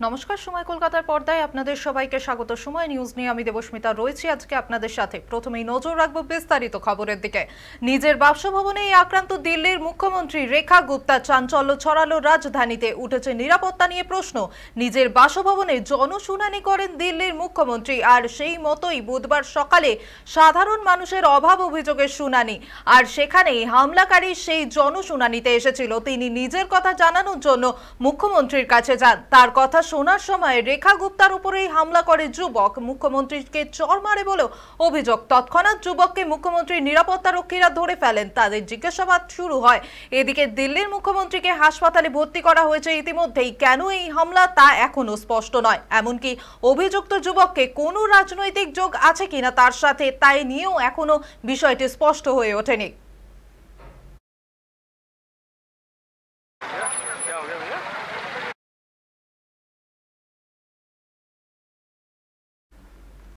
নমস্কার, সময় কলকাতার পর্দায় আপনাদের সবাইকে স্বাগত। সময় নিউজ নিয়ে আমি দেবস্মিতা রয়েছি আজকে আপনাদের সাথে। প্রথমেই নজর রাখবো বিস্তারিত খবরের দিকে। নিজের বাসভবনেই আক্রান্ত দিল্লির মুখ্যমন্ত্রী রেখা গুপ্তা, চাঞ্চল্য ছড়ালো রাজধানীতে। উঠেছে নিরাপত্তা নিয়ে প্রশ্ন। নিজের বাসভবনে জনশুনানি করেন দিল্লির মুখ্যমন্ত্রী, আর সেই মতোই বুধবার সকালে সাধারণ মানুষের অভাব অভিযোগের শুনানি। আর সেখানেই হামলাকারী সেই জনশুনানিতে এসেছিল। তিনি নিজের কথা জানানোর জন্য মুখ্যমন্ত্রীর কাছে যান। তার কথা শোনার সময় রেখা গুপ্তার উপরেই হামলা করে যুবক। মুখ্যমন্ত্রীকে চড় মারে বলেও অভিযোগ। তৎক্ষণাৎ যুবককে মুখ্যমন্ত্রীর নিরাপত্তা রক্ষীরা ধরে ফেলেন। তাদের জিজ্ঞাসাবাদ শুরু হয়। এদিকে দিল্লির মুখ্যমন্ত্রীকে হাসপাতালে ভর্তি করা হয়েছে ইতিমধ্যেই। কেন এই হামলা তা এখনো স্পষ্ট নয়। এমনকি অভিযুক্ত যুবককে কোনো রাজনৈতিক যোগ আছে কিনা তার সাথে, তাই নিয়েও এখনো বিষয়টি স্পষ্ট হয়ে ওঠেনি।